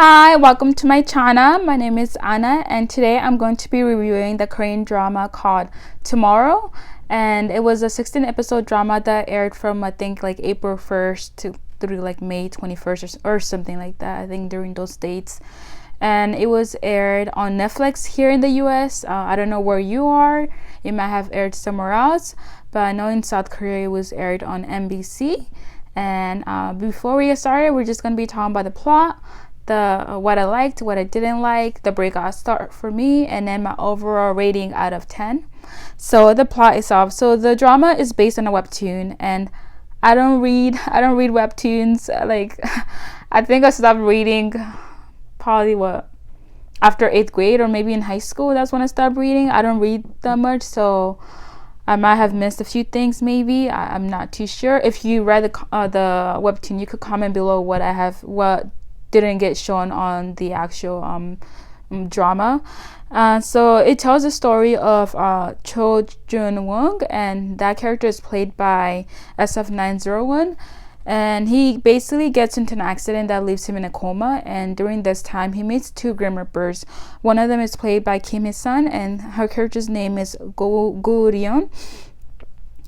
Hi, welcome to my channel. My name is Anna, and today I'm going to be reviewing the Korean drama called Tomorrow. And it was a 16-episode drama that aired from I think like April 1st to through like May 21st or something like that. I think during those dates. And it was aired on Netflix here in the US. I don't know where you are. It might have aired somewhere else, but I know in South Korea it was aired on MBC. And before we get started, we're just going to be talking about the plot, the what I liked, what I didn't like, the breakout start for me, and then my overall rating out of 10. So the plot itself. So the drama is based on a webtoon, and I don't read webtoons. Like I think I stopped reading probably after 8th grade or maybe in high school. That's when I stopped reading. I don't read that much, so I might have missed a few things. Maybe I'm not too sure. If you read the webtoon, you could comment below what didn't get shown on the actual drama. So it tells the story of Cho Jun-woong, and that character is played by SF901. And he basically gets into an accident that leaves him in a coma, and during this time he meets two grim reapers. One of them is played by Kim Hee-sun, and her character's name is Go Ryun.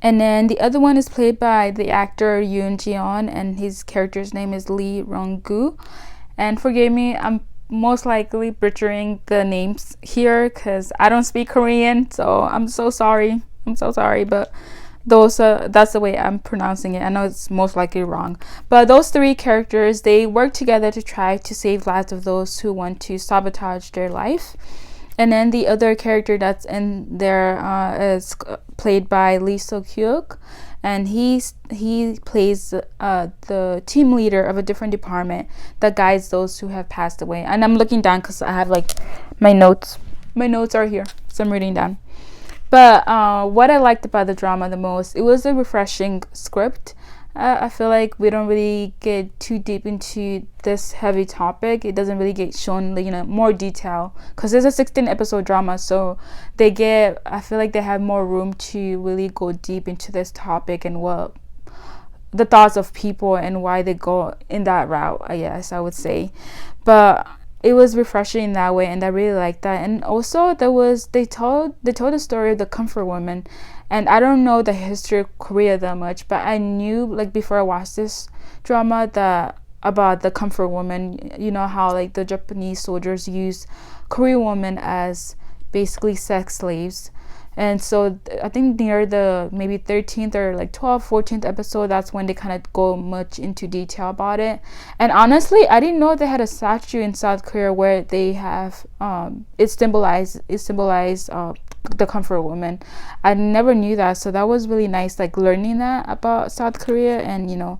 And then the other one is played by the actor Yoon Ji-yeon, and his character's name is Lee Rong-gu. And forgive me, I'm most likely butchering the names here because I don't speak Korean, so I'm so sorry, but that's the way I'm pronouncing it. I know it's most likely wrong, but those three characters, they work together to try to save lives of those who want to sabotage their life. And then the other character that's in there is played by Lee So-hyuk, and he plays the team leader of a different department that guides those who have passed away. And I'm looking down because I have like my notes are here, so I'm reading down. But what I liked about the drama the most, it was a refreshing script. I feel like we don't really get too deep into this heavy topic. It doesn't really get shown, more detail, because it's a 16-episode drama, so I feel like they have more room to really go deep into this topic and what the thoughts of people and why they go in that route, I guess I would say. But it was refreshing in that way, and I really liked that. And also they told the story of the comfort woman. And I don't know the history of Korea that much, but I knew, like, before I watched this drama, about the comfort woman. You know how like the Japanese soldiers use Korean women as basically sex slaves. And so I think near the maybe 13th or like 12th, 14th episode, that's when they kind of go much into detail about it. And honestly, I didn't know they had a statue in South Korea where they have it symbolized the comfort woman. I never knew that, so that was really nice, like learning that about South Korea and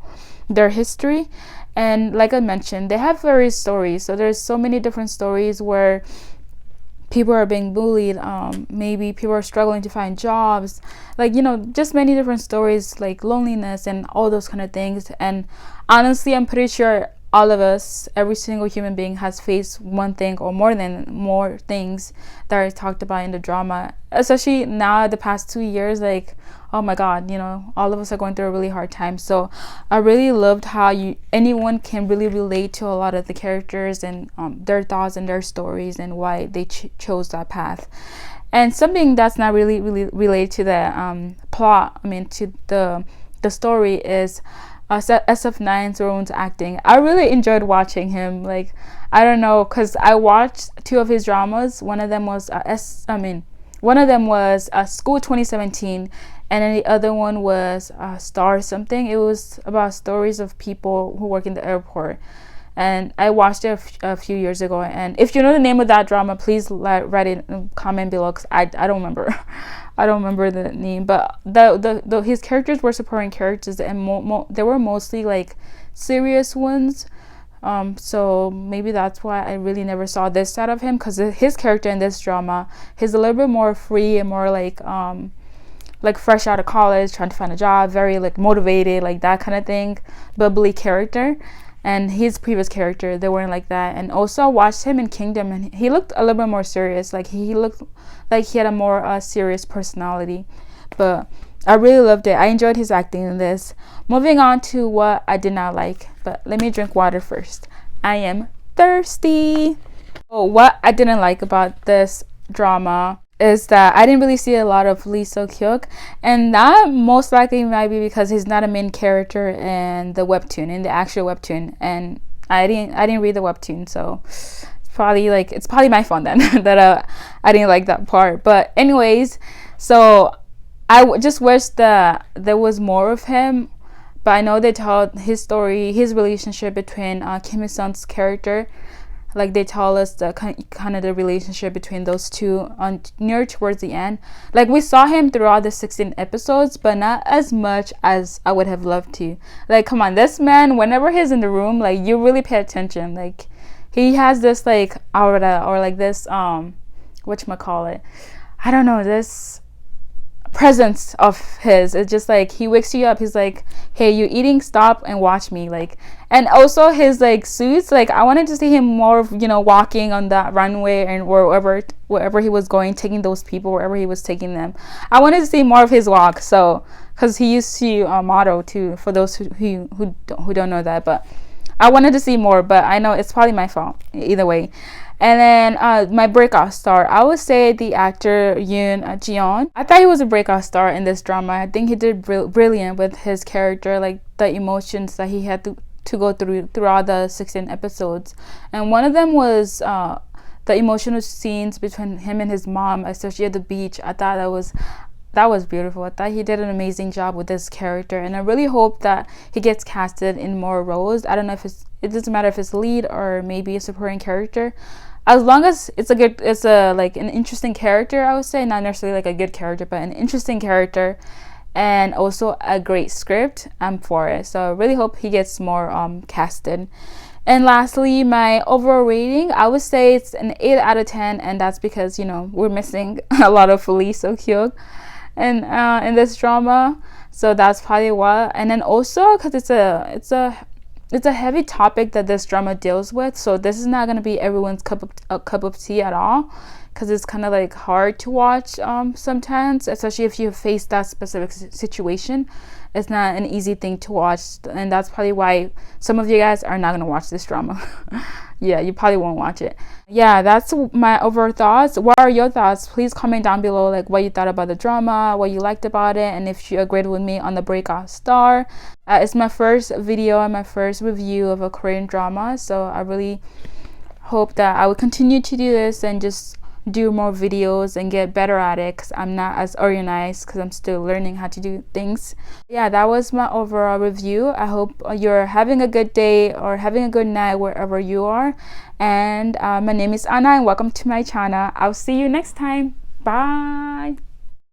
their history. And like I mentioned, they have various stories, so there's so many different stories where people are being bullied, maybe people are struggling to find jobs, like just many different stories, like loneliness and all those kind of things. And honestly, I'm pretty sure all of us, every single human being, has faced one thing or more things that are talked about in the drama, especially now the past 2 years. Like, oh my god, all of us are going through a really hard time. So I really loved how anyone can really relate to a lot of the characters and their thoughts and their stories and why they chose that path. And something that's not really related to the plot, to the story, is SF9's acting. I really enjoyed watching him. Like, I don't know, because I watched 2 of his dramas. One of them was School 2017, and then the other one was Star something. It was about stories of people who work in the airport, and I watched it a few years ago. And if you know the name of that drama, please write it in the comment below, because I don't remember. I don't remember the name, but his characters were supporting characters, and they were mostly like serious ones. So maybe that's why I really never saw this side of him, because his character in this drama, he's a little bit more free and more like fresh out of college, trying to find a job, very like motivated, like that kind of thing, bubbly character. And his previous character, they weren't like that. And also I watched him in Kingdom, and he looked a little bit more serious. Like he looked like he had a more serious personality. But I really loved it. I enjoyed his acting in this. Moving on to what I did not like. But let me drink water first. I am thirsty. Oh, what I didn't like about this drama is that I didn't really see a lot of Lee So-kyuk, and that most likely might be because he's not a main character in the webtoon, in the actual webtoon, and I didn't read the webtoon, so it's probably my fault then that I didn't like that part. But anyways, so just wish that there was more of him. But I know they told his story, his relationship between Kim Il-sung's character. Like they tell us the kind of the relationship between those two on near towards the end. Like we saw him throughout the 16 episodes, but not as much as I would have loved to. Like come on, this man, whenever he's in the room, like you really pay attention. Like he has this like aura or like this whatchamacallit, I don't know, this presence of his. It's just like he wakes you up, he's like, hey, you eating, stop and watch me. Like, and also his like suits, like I wanted to see him more, you know, walking on that runway and wherever he was going, taking those people wherever he was taking them. I wanted to see more of his walk, so because he used to model too, for those who don't know that. But I wanted to see more, but I know it's probably my fault either way. And then my breakout star, I would say the actor Yoon Ji-yeon. I thought he was a breakout star in this drama. I think he did brilliant with his character, like the emotions that he had to go throughout the 16 episodes. And one of them was the emotional scenes between him and his mom, especially at the beach. I thought that was beautiful. I thought he did an amazing job with this character, and I really hope that he gets casted in more roles. I don't know if it doesn't matter if it's lead or maybe a supporting character. As long as it's like an interesting character, I would say, not necessarily like a good character, but an interesting character and also a great script, I'm for it. So I really hope he gets more casted. And lastly, my overall rating, I would say it's an 8 out of 10, and that's because, you know, we're missing a lot of Lee So-kyuk and in this drama, so that's probably why. And then also because it's a heavy topic that this drama deals with, so this is not going to be everyone's cup of tea at all, because it's kind of like hard to watch sometimes, especially if you face that specific situation. It's not an easy thing to watch, and that's probably why some of you guys are not going to watch this drama. Yeah, you probably won't watch it. Yeah, that's my overall thoughts. What are your thoughts? Please comment down below like what you thought about the drama, what you liked about it, and if you agreed with me on the breakout star. It's my first video and my first review of a Korean drama, so I really hope that I will continue to do this and just do more videos and get better at it, because I'm not as organized, because I'm still learning how to do things. Yeah, that was my overall review. I hope you're having a good day or having a good night wherever you are. And my name is Anna, and welcome to my channel. I'll see you next time. Bye.